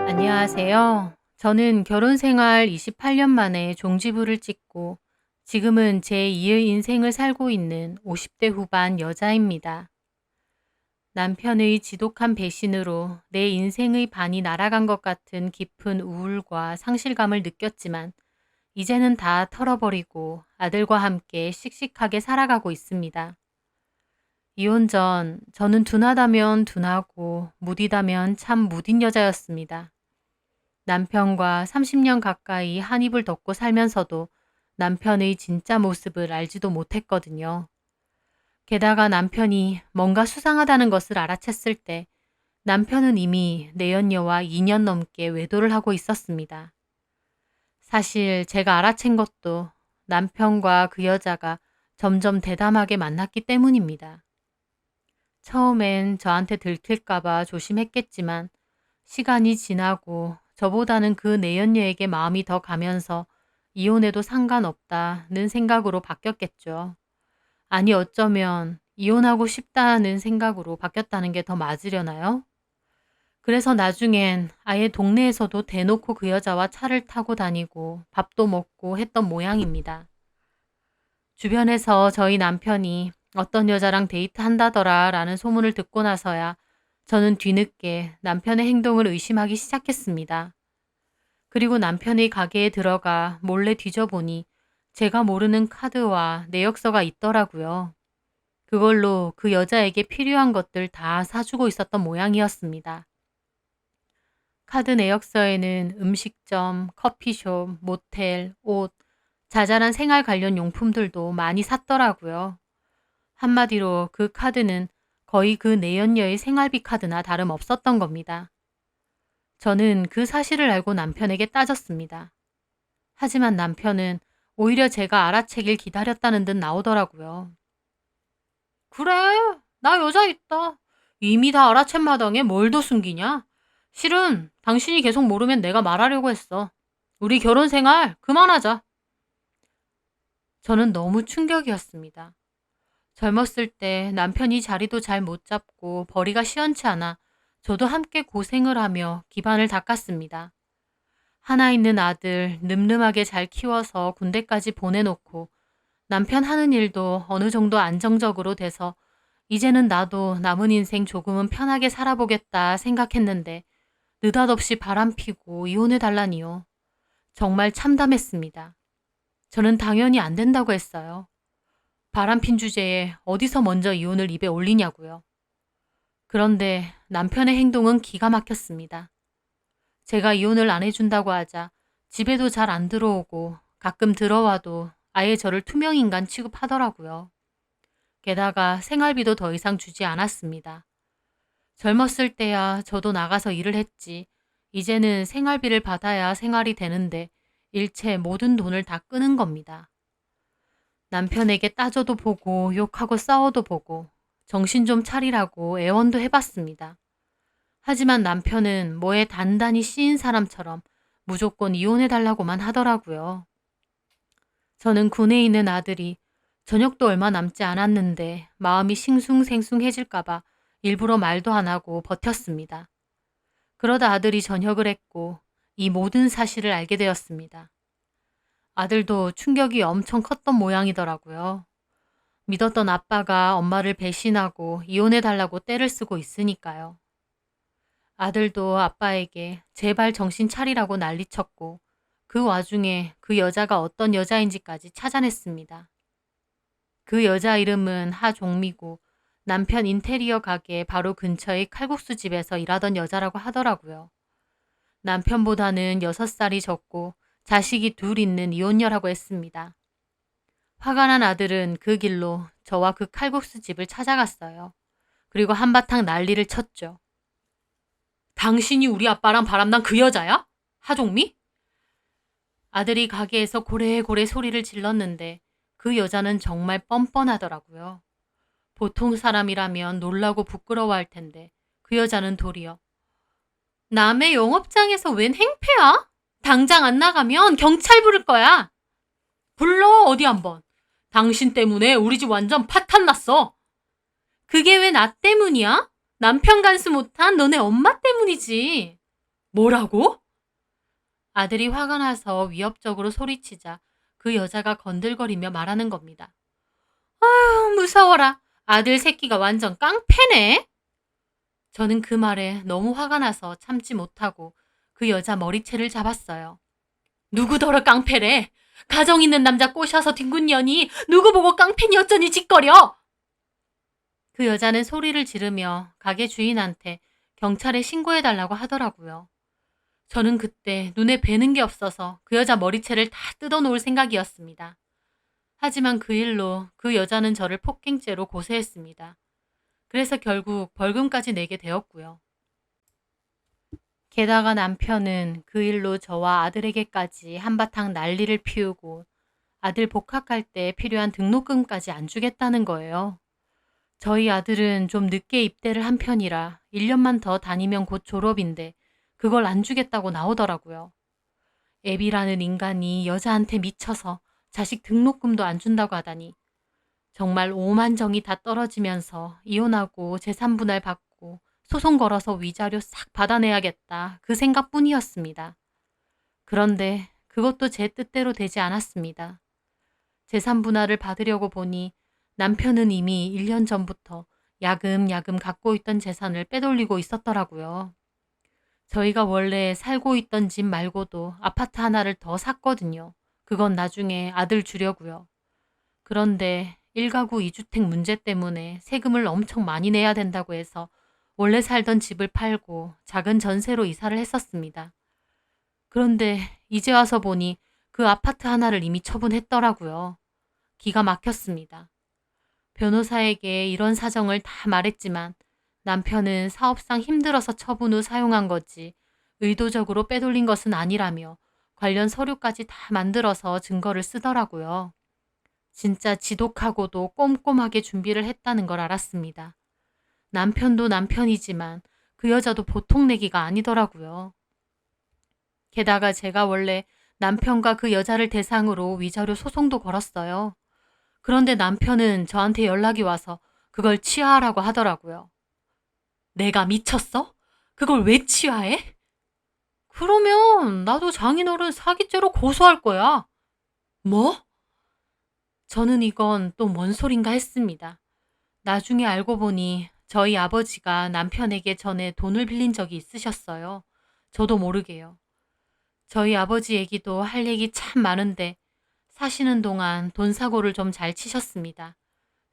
안녕하세요. 저는 결혼 생활 28년 만에 종지부를 찍고 지금은 제2의 인생을 살고 있는 50대 후반 여자입니다. 남편의 지독한 배신으로 내 인생의 반이 날아간 것 같은 깊은 우울과 상실감을 느꼈지만 이제는 다 털어버리고 아들과 함께 씩씩하게 살아가고 있습니다. 이혼 전 저는 둔하다면 둔하고 무디다면 참 무딘 여자였습니다. 남편과 30년 가까이 한 입을 덮고 살면서도 남편의 진짜 모습을 알지도 못했거든요. 게다가 남편이 뭔가 수상하다는 것을 알아챘을 때 남편은 이미 내연녀와 2년 넘게 외도를 하고 있었습니다. 사실 제가 알아챈 것도 남편과 그 여자가 점점 대담하게 만났기 때문입니다. 처음엔 저한테 들킬까봐 조심했겠지만 시간이 지나고 저보다는 그 내연녀에게 마음이 더 가면서 이혼해도 상관없다는 생각으로 바뀌었겠죠. 아니 어쩌면 이혼하고 싶다는 생각으로 바뀌었다는 게 더 맞으려나요? 그래서 나중엔 아예 동네에서도 대놓고 그 여자와 차를 타고 다니고 밥도 먹고 했던 모양입니다. 주변에서 저희 남편이 어떤 여자랑 데이트한다더라 라는 소문을 듣고 나서야 저는 뒤늦게 남편의 행동을 의심하기 시작했습니다. 그리고 남편의 가게에 들어가 몰래 뒤져보니 제가 모르는 카드와 내역서가 있더라고요. 그걸로 그 여자에게 필요한 것들 다 사주고 있었던 모양이었습니다. 카드 내역서에는 음식점, 커피숍, 모텔, 옷, 자잘한 생활 관련 용품들도 많이 샀더라고요. 한마디로 그 카드는 거의 그 내연녀의 생활비 카드나 다름없었던 겁니다. 저는 그 사실을 알고 남편에게 따졌습니다. 하지만 남편은 오히려 제가 알아채길 기다렸다는 듯 나오더라고요. 그래, 나 여자 있다. 이미 다 알아챈 마당에 뭘 더 숨기냐? 실은 당신이 계속 모르면 내가 말하려고 했어. 우리 결혼 생활 그만하자. 저는 너무 충격이었습니다. 젊었을 때 남편이 자리도 잘 못 잡고 벌이가 시원치 않아 저도 함께 고생을 하며 기반을 닦았습니다. 하나 있는 아들 늠름하게 잘 키워서 군대까지 보내놓고 남편 하는 일도 어느 정도 안정적으로 돼서 이제는 나도 남은 인생 조금은 편하게 살아보겠다 생각했는데 느닷없이 바람피고 이혼해달라니요. 정말 참담했습니다. 저는 당연히 안 된다고 했어요. 바람핀 주제에 어디서 먼저 이혼을 입에 올리냐고요. 그런데 남편의 행동은 기가 막혔습니다. 제가 이혼을 안 해준다고 하자 집에도 잘 안 들어오고 가끔 들어와도 아예 저를 투명인간 취급하더라고요. 게다가 생활비도 더 이상 주지 않았습니다. 젊었을 때야 저도 나가서 일을 했지. 이제는 생활비를 받아야 생활이 되는데 일체 모든 돈을 다 끄는 겁니다. 남편에게 따져도 보고 욕하고 싸워도 보고 정신 좀 차리라고 애원도 해봤습니다. 하지만 남편은 뭐에 단단히 씌인 사람처럼 무조건 이혼해달라고만 하더라고요. 저는 군에 있는 아들이 저녁도 얼마 남지 않았는데 마음이 싱숭생숭해질까봐 일부러 말도 안 하고 버텼습니다. 그러다 아들이 전역을 했고 이 모든 사실을 알게 되었습니다. 아들도 충격이 엄청 컸던 모양이더라고요. 믿었던 아빠가 엄마를 배신하고 이혼해달라고 떼를 쓰고 있으니까요. 아들도 아빠에게 제발 정신 차리라고 난리쳤고 그 와중에 그 여자가 어떤 여자인지까지 찾아냈습니다. 그 여자 이름은 하종미고 남편 인테리어 가게 바로 근처의 칼국수 집에서 일하던 여자라고 하더라고요. 남편보다는 6살이 적고 자식이 둘 있는 이혼녀라고 했습니다. 화가 난 아들은 그 길로 저와 그 칼국수 집을 찾아갔어요. 그리고 한바탕 난리를 쳤죠. 당신이 우리 아빠랑 바람난 그 여자야? 하종미? 아들이 가게에서 고래고래 소리를 질렀는데 그 여자는 정말 뻔뻔하더라고요. 보통 사람이라면 놀라고 부끄러워할 텐데 그 여자는 도리어 남의 영업장에서 웬 행패야? 당장 안 나가면 경찰 부를 거야. 불러 어디 한번. 당신 때문에 우리 집 완전 파탄 났어. 그게 왜 나 때문이야? 남편 간수 못한 너네 엄마 때문이지. 뭐라고? 아들이 화가 나서 위협적으로 소리치자 그 여자가 건들거리며 말하는 겁니다. 무서워라. 아들 새끼가 완전 깡패네. 저는 그 말에 너무 화가 나서 참지 못하고 그 여자 머리채를 잡았어요. 누구더러 깡패래? 가정 있는 남자 꼬셔서 뒹군년이 누구 보고 깡패니 어쩌니 짓거려? 그 여자는 소리를 지르며 가게 주인한테 경찰에 신고해달라고 하더라고요. 저는 그때 눈에 뵈는 게 없어서 그 여자 머리채를 다 뜯어놓을 생각이었습니다. 하지만 그 일로 그 여자는 저를 폭행죄로 고소했습니다. 그래서 결국 벌금까지 내게 되었고요. 게다가 남편은 그 일로 저와 아들에게까지 한바탕 난리를 피우고 아들 복학할 때 필요한 등록금까지 안 주겠다는 거예요. 저희 아들은 좀 늦게 입대를 한 편이라 1년만 더 다니면 곧 졸업인데 그걸 안 주겠다고 나오더라고요. 애비라는 인간이 여자한테 미쳐서 자식 등록금도 안 준다고 하다니 정말 오만정이 다 떨어지면서 이혼하고 재산분할 받고 소송 걸어서 위자료 싹 받아내야겠다 그 생각뿐이었습니다. 그런데 그것도 제 뜻대로 되지 않았습니다. 재산분할을 받으려고 보니 남편은 이미 1년 전부터 야금야금 갖고 있던 재산을 빼돌리고 있었더라고요. 저희가 원래 살고 있던 집 말고도 아파트 하나를 더 샀거든요. 그건 나중에 아들 주려고요. 그런데 1가구 2주택 문제 때문에 세금을 엄청 많이 내야 된다고 해서 원래 살던 집을 팔고 작은 전세로 이사를 했었습니다. 그런데 이제 와서 보니 그 아파트 하나를 이미 처분했더라고요. 기가 막혔습니다. 변호사에게 이런 사정을 다 말했지만 남편은 사업상 힘들어서 처분 후 사용한 거지 의도적으로 빼돌린 것은 아니라며 관련 서류까지 다 만들어서 증거를 쓰더라고요. 진짜 지독하고도 꼼꼼하게 준비를 했다는 걸 알았습니다. 남편도 남편이지만 그 여자도 보통 내기가 아니더라고요. 게다가 제가 원래 남편과 그 여자를 대상으로 위자료 소송도 걸었어요. 그런데 남편은 저한테 연락이 와서 그걸 취하하라고 하더라고요. 내가 미쳤어? 그걸 왜 취하해? 그러면 나도 장인어른 사기죄로 고소할 거야. 뭐? 저는 이건 또 뭔 소린가 했습니다. 나중에 알고 보니 저희 아버지가 남편에게 전에 돈을 빌린 적이 있으셨어요. 저도 모르게요. 저희 아버지 얘기도 할 얘기 참 많은데 사시는 동안 돈 사고를 좀 잘 치셨습니다.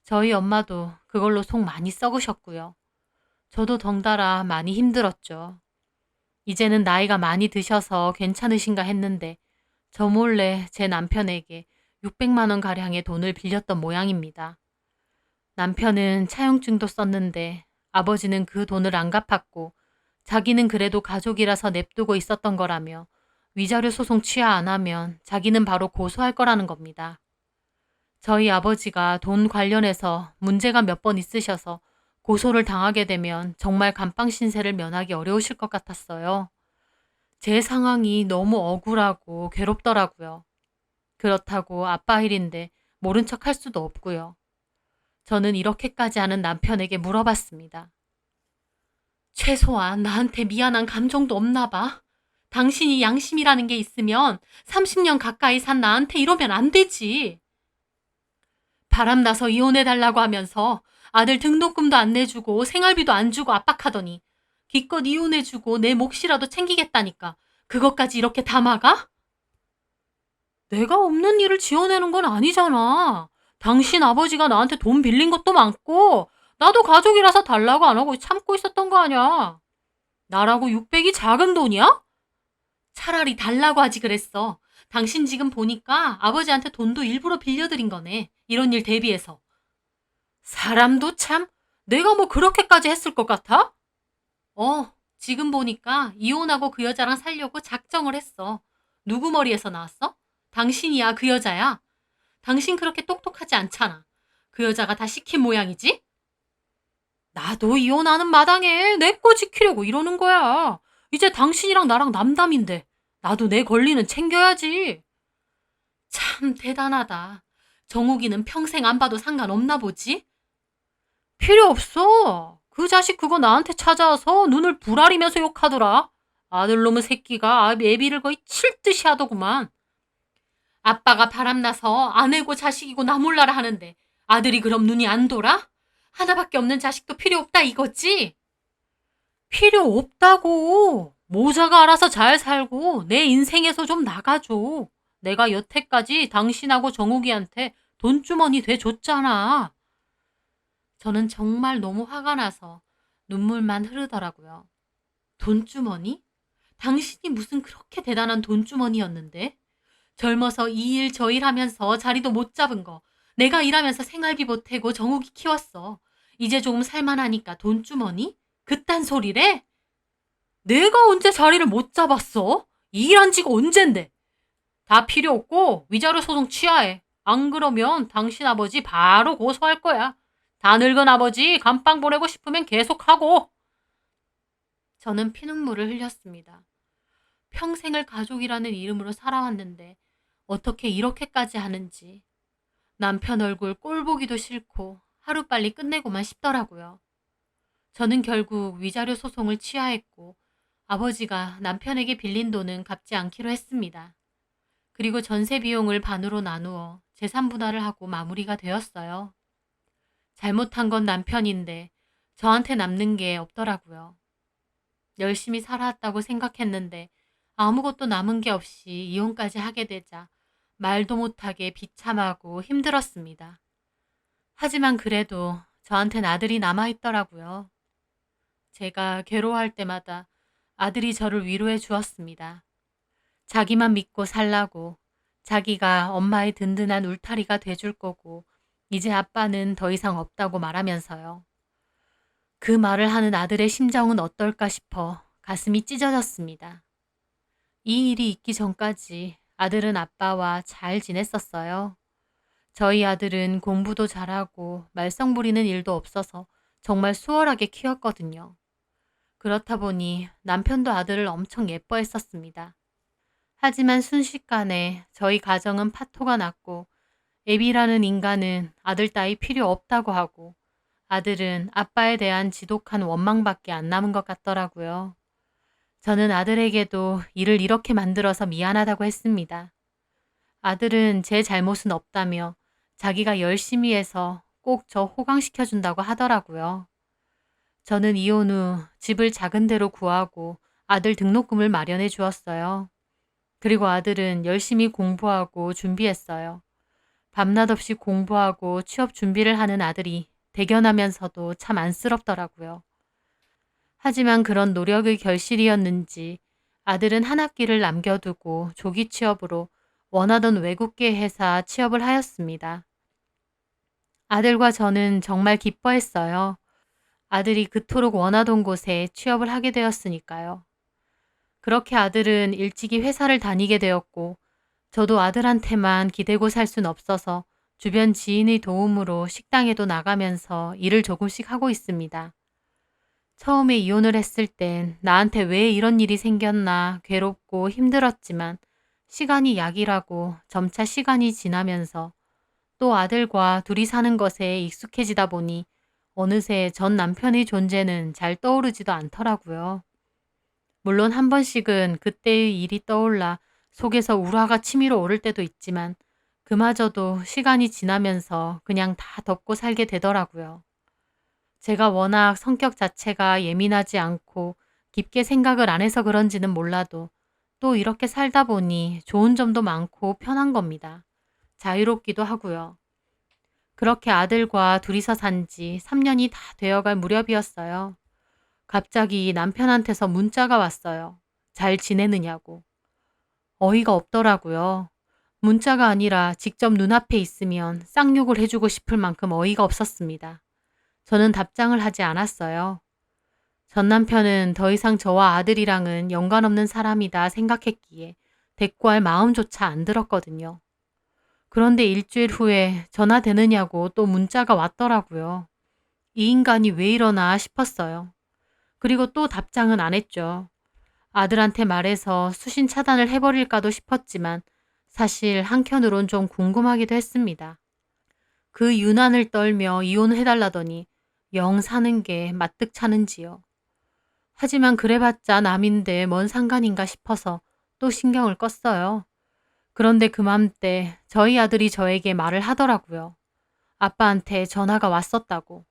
저희 엄마도 그걸로 속 많이 썩으셨고요. 저도 덩달아 많이 힘들었죠. 이제는 나이가 많이 드셔서 괜찮으신가 했는데 저 몰래 제 남편에게 600만 원 가량의 돈을 빌렸던 모양입니다. 남편은 차용증도 썼는데 아버지는 그 돈을 안 갚았고 자기는 그래도 가족이라서 냅두고 있었던 거라며 위자료 소송 취하 안 하면 자기는 바로 고소할 거라는 겁니다. 저희 아버지가 돈 관련해서 문제가 몇 번 있으셔서 고소를 당하게 되면 정말 감방 신세를 면하기 어려우실 것 같았어요. 제 상황이 너무 억울하고 괴롭더라고요. 그렇다고 아빠 일인데 모른 척 할 수도 없고요. 저는 이렇게까지 하는 남편에게 물어봤습니다. 최소한 나한테 미안한 감정도 없나 봐. 당신이 양심이라는 게 있으면 30년 가까이 산 나한테 이러면 안 되지. 바람나서 이혼해달라고 하면서 아들 등록금도 안 내주고 생활비도 안 주고 압박하더니 기껏 이혼해주고 내 몫이라도 챙기겠다니까 그것까지 이렇게 다 막아? 내가 없는 일을 지어내는 건 아니잖아. 당신 아버지가 나한테 돈 빌린 것도 많고 나도 가족이라서 달라고 안 하고 참고 있었던 거 아니야. 나라고 600이 작은 돈이야? 차라리 달라고 하지 그랬어. 당신 지금 보니까 아버지한테 돈도 일부러 빌려드린 거네. 이런 일 대비해서. 사람도 참 내가 뭐 그렇게까지 했을 것 같아? 지금 보니까 이혼하고 그 여자랑 살려고 작정을 했어. 누구 머리에서 나왔어? 당신이야, 그 여자야. 당신 그렇게 똑똑하지 않잖아. 그 여자가 다 시킨 모양이지? 나도 이혼하는 마당에 내 거 지키려고 이러는 거야. 이제 당신이랑 나랑 남담인데 나도 내 권리는 챙겨야지. 참 대단하다. 정욱이는 평생 안 봐도 상관없나 보지? 필요 없어. 그 자식 그거 나한테 찾아와서 눈을 부라리면서 욕하더라. 아들놈의 새끼가 애비를 거의 칠 듯이 하더구만. 아빠가 바람나서 아내고 자식이고 나 몰라라 하는데 아들이 그럼 눈이 안 돌아? 하나밖에 없는 자식도 필요 없다 이거지? 필요 없다고. 모자가 알아서 잘 살고 내 인생에서 좀 나가줘. 내가 여태까지 당신하고 정욱이한테 돈주머니 돼줬잖아. 저는 정말 너무 화가 나서 눈물만 흐르더라고요. 돈주머니? 당신이 무슨 그렇게 대단한 돈주머니였는데? 젊어서 이 일 저 일 하면서 자리도 못 잡은 거. 내가 일하면서 생활비 보태고 정욱이 키웠어. 이제 조금 살만하니까 돈주머니? 그딴 소리래? 내가 언제 자리를 못 잡았어? 이 일한 지가 언젠데? 다 필요 없고 위자료 소송 취하해. 안 그러면 당신 아버지 바로 고소할 거야. 다 늙은 아버지 감방 보내고 싶으면 계속하고. 저는 피눈물을 흘렸습니다. 평생을 가족이라는 이름으로 살아왔는데 어떻게 이렇게까지 하는지. 남편 얼굴 꼴 보기도 싫고 하루빨리 끝내고만 싶더라고요. 저는 결국 위자료 소송을 취하했고 아버지가 남편에게 빌린 돈은 갚지 않기로 했습니다. 그리고 전세 비용을 반으로 나누어 재산 분할을 하고 마무리가 되었어요. 잘못한 건 남편인데 저한테 남는 게 없더라고요. 열심히 살아왔다고 생각했는데 아무것도 남은 게 없이 이혼까지 하게 되자 말도 못하게 비참하고 힘들었습니다. 하지만 그래도 저한텐 아들이 남아있더라고요. 제가 괴로워할 때마다 아들이 저를 위로해 주었습니다. 자기만 믿고 살라고, 자기가 엄마의 든든한 울타리가 돼줄 거고 이제 아빠는 더 이상 없다고 말하면서요. 그 말을 하는 아들의 심정은 어떨까 싶어 가슴이 찢어졌습니다. 이 일이 있기 전까지 아들은 아빠와 잘 지냈었어요. 저희 아들은 공부도 잘하고 말썽 부리는 일도 없어서 정말 수월하게 키웠거든요. 그렇다 보니 남편도 아들을 엄청 예뻐했었습니다. 하지만 순식간에 저희 가정은 파토가 났고 애비라는 인간은 아들 따위 필요 없다고 하고 아들은 아빠에 대한 지독한 원망밖에 안 남은 것 같더라고요. 저는 아들에게도 일을 이렇게 만들어서 미안하다고 했습니다. 아들은 제 잘못은 없다며 자기가 열심히 해서 꼭 저 호강시켜준다고 하더라고요. 저는 이혼 후 집을 작은 데로 구하고 아들 등록금을 마련해 주었어요. 그리고 아들은 열심히 공부하고 준비했어요. 밤낮 없이 공부하고 취업 준비를 하는 아들이 대견하면서도 참 안쓰럽더라고요. 하지만 그런 노력의 결실이었는지 아들은 한 학기를 남겨두고 조기 취업으로 원하던 외국계 회사 취업을 하였습니다. 아들과 저는 정말 기뻐했어요. 아들이 그토록 원하던 곳에 취업을 하게 되었으니까요. 그렇게 아들은 일찍이 회사를 다니게 되었고 저도 아들한테만 기대고 살 순 없어서 주변 지인의 도움으로 식당에도 나가면서 일을 조금씩 하고 있습니다. 처음에 이혼을 했을 땐 나한테 왜 이런 일이 생겼나 괴롭고 힘들었지만 시간이 약이라고 점차 시간이 지나면서 또 아들과 둘이 사는 것에 익숙해지다 보니 어느새 전 남편의 존재는 잘 떠오르지도 않더라고요. 물론 한 번씩은 그때의 일이 떠올라 속에서 울화가 치밀어 오를 때도 있지만 그마저도 시간이 지나면서 그냥 다 덮고 살게 되더라고요. 제가 워낙 성격 자체가 예민하지 않고 깊게 생각을 안 해서 그런지는 몰라도 또 이렇게 살다 보니 좋은 점도 많고 편한 겁니다. 자유롭기도 하고요. 그렇게 아들과 둘이서 산 지 3년이 다 되어갈 무렵이었어요. 갑자기 남편한테서 문자가 왔어요. 잘 지내느냐고. 어이가 없더라고요. 문자가 아니라 직접 눈앞에 있으면 쌍욕을 해주고 싶을 만큼 어이가 없었습니다. 저는 답장을 하지 않았어요. 전 남편은 더 이상 저와 아들이랑은 연관없는 사람이다 생각했기에 대꾸할 마음조차 안 들었거든요. 그런데 일주일 후에 전화 되느냐고 또 문자가 왔더라고요. 이 인간이 왜 이러나 싶었어요. 그리고 또 답장은 안 했죠. 아들한테 말해서 수신 차단을 해버릴까도 싶었지만 사실 한켠으론 좀 궁금하기도 했습니다. 그 유난을 떨며 이혼해달라더니 영 사는 게 마뜩 차는지요. 하지만 그래봤자 남인데 뭔 상관인가 싶어서 또 신경을 껐어요. 그런데 그맘때 저희 아들이 저에게 말을 하더라고요. 아빠한테 전화가 왔었다고.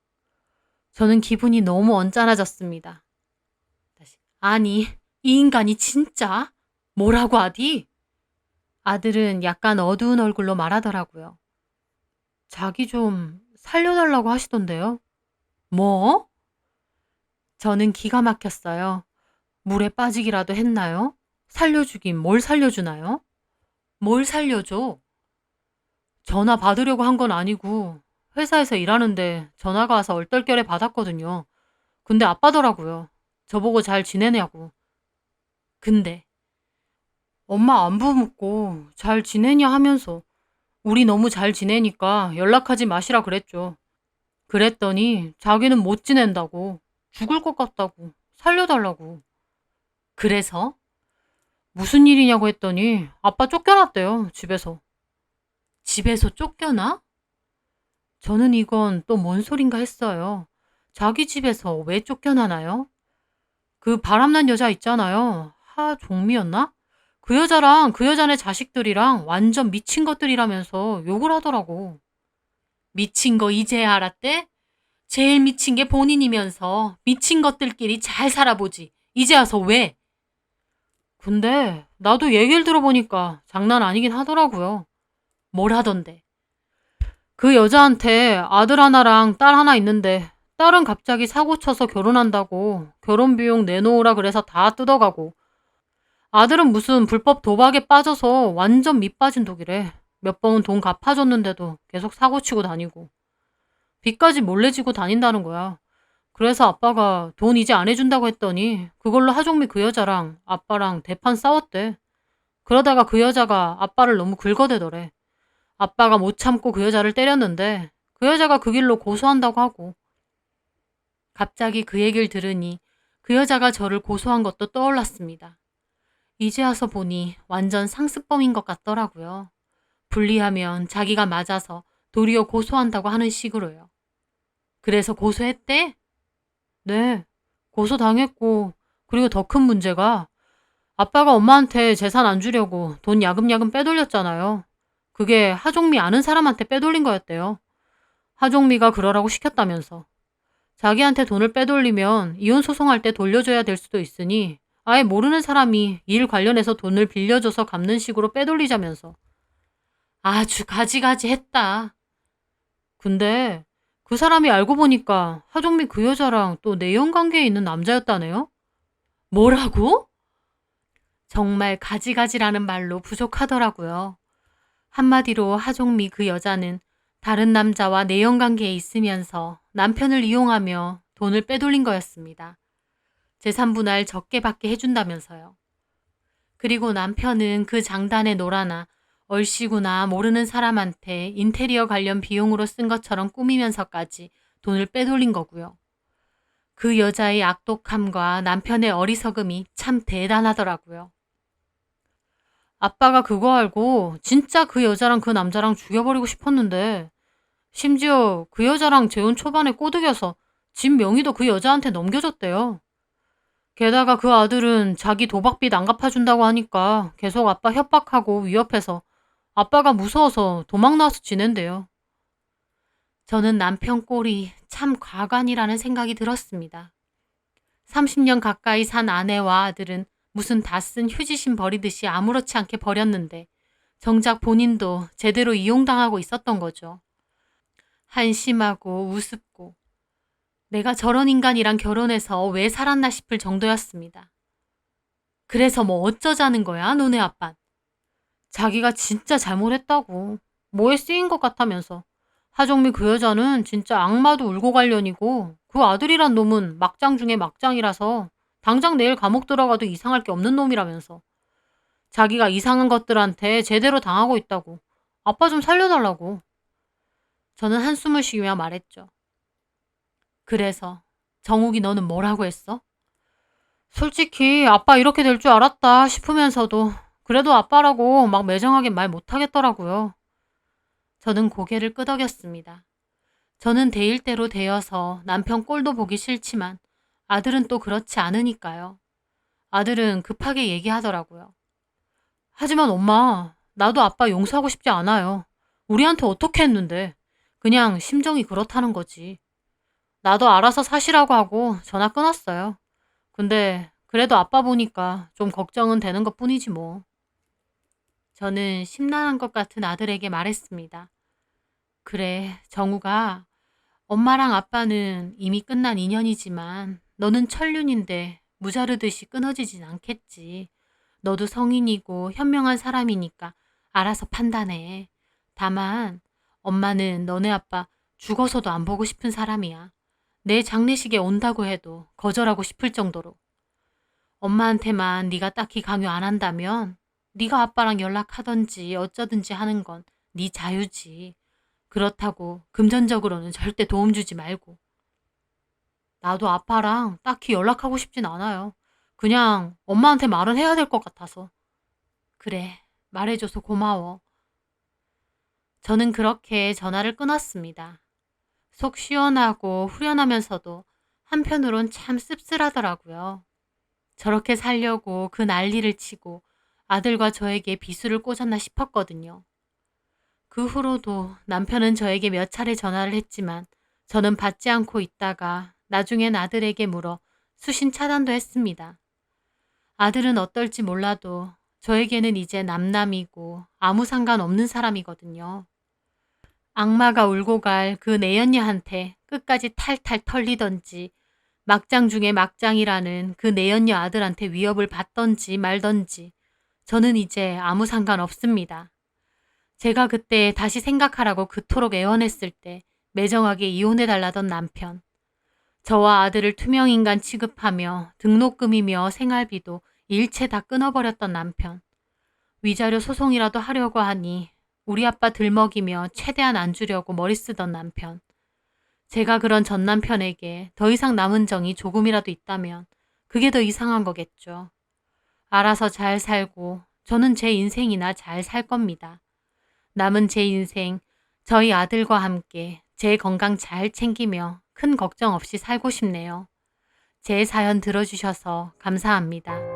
저는 기분이 너무 언짢아졌습니다. 아니, 이 인간이 진짜? 뭐라고 하디? 아들은 약간 어두운 얼굴로 말하더라고요. 자기 좀 살려달라고 하시던데요. 뭐? 저는 기가 막혔어요. 물에 빠지기라도 했나요? 살려주긴 뭘 살려주나요? 뭘 살려줘? 전화 받으려고 한 건 아니고 회사에서 일하는데 전화가 와서 얼떨결에 받았거든요. 근데 아빠더라고요. 저보고 잘 지내냐고. 근데 엄마 안부 묻고 잘 지내냐 하면서 우리 너무 잘 지내니까 연락하지 마시라 그랬죠. 그랬더니 자기는 못 지낸다고, 죽을 것 같다고, 살려달라고. 그래서 무슨 일이냐고 했더니 아빠 쫓겨났대요, 집에서. 집에서 쫓겨나? 저는 이건 또 뭔 소린가 했어요. 자기 집에서 왜 쫓겨나나요? 그 바람난 여자 있잖아요. 하종미였나? 그 여자랑 그 여자네 자식들이랑 완전 미친 것들이라면서 욕을 하더라고. 미친 거 이제야 알았대? 제일 미친 게 본인이면서 미친 것들끼리 잘 살아보지. 이제 와서 왜? 근데 나도 얘기를 들어보니까 장난 아니긴 하더라고요. 뭘 하던데? 그 여자한테 아들 하나랑 딸 하나 있는데 딸은 갑자기 사고 쳐서 결혼한다고 결혼 비용 내놓으라 그래서 다 뜯어가고 아들은 무슨 불법 도박에 빠져서 완전 밑빠진 독이래. 몇 번 돈 갚아줬는데도 계속 사고 치고 다니고 빚까지 몰래 지고 다닌다는 거야. 그래서 아빠가 돈 이제 안 해준다고 했더니 그걸로 하종미 그 여자랑 아빠랑 대판 싸웠대. 그러다가 그 여자가 아빠를 너무 긁어대더래. 아빠가 못 참고 그 여자를 때렸는데 그 여자가 그 길로 고소한다고 하고. 갑자기 그 얘기를 들으니 그 여자가 저를 고소한 것도 떠올랐습니다. 이제 와서 보니 완전 상습범인 것 같더라고요. 불리하면 자기가 맞아서 도리어 고소한다고 하는 식으로요. 그래서 고소했대? 네, 고소당했고, 그리고 더 큰 문제가 아빠가 엄마한테 재산 안 주려고 돈 야금야금 빼돌렸잖아요. 그게 하종미 아는 사람한테 빼돌린 거였대요. 하종미가 그러라고 시켰다면서. 자기한테 돈을 빼돌리면 이혼 소송할 때 돌려줘야 될 수도 있으니 아예 모르는 사람이 일 관련해서 돈을 빌려줘서 갚는 식으로 빼돌리자면서. 아주 가지가지 했다. 근데 그 사람이 알고 보니까 하종미 그 여자랑 또 내연 관계에 있는 남자였다네요? 뭐라고? 정말 가지가지라는 말로 부족하더라고요. 한마디로 하종미 그 여자는 다른 남자와 내연 관계에 있으면서 남편을 이용하며 돈을 빼돌린 거였습니다. 재산분할 적게 받게 해준다면서요. 그리고 남편은 그 장단에 놀아나 얼씨구나 모르는 사람한테 인테리어 관련 비용으로 쓴 것처럼 꾸미면서까지 돈을 빼돌린 거고요. 그 여자의 악독함과 남편의 어리석음이 참 대단하더라고요. 아빠가 그거 알고 진짜 그 여자랑 그 남자랑 죽여버리고 싶었는데 심지어 그 여자랑 재혼 초반에 꼬드겨서 집 명의도 그 여자한테 넘겨줬대요. 게다가 그 아들은 자기 도박빚 안 갚아준다고 하니까 계속 아빠 협박하고 위협해서 아빠가 무서워서 도망 나와서 지낸대요. 저는 남편 꼴이 참 과간이라는 생각이 들었습니다. 30년 가까이 산 아내와 아들은 무슨 다 쓴 휴지심 버리듯이 아무렇지 않게 버렸는데 정작 본인도 제대로 이용당하고 있었던 거죠. 한심하고 우습고 내가 저런 인간이랑 결혼해서 왜 살았나 싶을 정도였습니다. 그래서 뭐 어쩌자는 거야, 너네 아빤. 자기가 진짜 잘못했다고. 뭐에 쓰인 것 같다면서. 하정미 그 여자는 진짜 악마도 울고 관련이고 그 아들이란 놈은 막장 중에 막장이라서 당장 내일 감옥 들어가도 이상할 게 없는 놈이라면서. 자기가 이상한 것들한테 제대로 당하고 있다고. 아빠 좀 살려달라고. 저는 한숨을 쉬며 말했죠. 그래서 정욱이 너는 뭐라고 했어? 솔직히 아빠 이렇게 될 줄 알았다 싶으면서도 그래도 아빠라고 막 매정하게 말 못하겠더라고요. 저는 고개를 끄덕였습니다. 저는 대 일대로 되어서 남편 꼴도 보기 싫지만 아들은 또 그렇지 않으니까요. 아들은 급하게 얘기하더라고요. 하지만 엄마, 나도 아빠 용서하고 싶지 않아요. 우리한테 어떻게 했는데. 그냥 심정이 그렇다는 거지. 나도 알아서 사시라고 하고 전화 끊었어요. 근데 그래도 아빠 보니까 좀 걱정은 되는 것뿐이지 뭐. 저는 심란한 것 같은 아들에게 말했습니다. 그래, 정우가 엄마랑 아빠는 이미 끝난 인연이지만 너는 천륜인데 무자르듯이 끊어지진 않겠지. 너도 성인이고 현명한 사람이니까 알아서 판단해. 다만 엄마는 너네 아빠 죽어서도 안 보고 싶은 사람이야. 내 장례식에 온다고 해도 거절하고 싶을 정도로. 엄마한테만 네가 딱히 강요 안 한다면 네가 아빠랑 연락하던지 어쩌든지 하는 건 네 자유지. 그렇다고 금전적으로는 절대 도움 주지 말고. 나도 아빠랑 딱히 연락하고 싶진 않아요. 그냥 엄마한테 말은 해야 될 것 같아서. 그래, 말해줘서 고마워. 저는 그렇게 전화를 끊었습니다. 속 시원하고 후련하면서도 한편으론 참 씁쓸하더라고요. 저렇게 살려고 그 난리를 치고 아들과 저에게 비수를 꽂았나 싶었거든요. 그 후로도 남편은 저에게 몇 차례 전화를 했지만 저는 받지 않고 있다가 나중엔 아들에게 물어 수신 차단도 했습니다. 아들은 어떨지 몰라도 저에게는 이제 남남이고 아무 상관없는 사람이거든요. 악마가 울고 갈 그 내연녀한테 끝까지 탈탈 털리던지 막장 중에 막장이라는 그 내연녀 아들한테 위협을 받던지 말던지 저는 이제 아무 상관없습니다. 제가 그때 다시 생각하라고 그토록 애원했을 때 매정하게 이혼해달라던 남편. 저와 아들을 투명인간 취급하며 등록금이며 생활비도 일체 다 끊어버렸던 남편. 위자료 소송이라도 하려고 하니 우리 아빠 들먹이며 최대한 안 주려고 머리 쓰던 남편. 제가 그런 전 남편에게 더 이상 남은 정이 조금이라도 있다면 그게 더 이상한 거겠죠. 알아서 잘 살고 저는 제 인생이나 잘 살 겁니다. 남은 제 인생 저희 아들과 함께 제 건강 잘 챙기며 큰 걱정 없이 살고 싶네요. 제 사연 들어주셔서 감사합니다.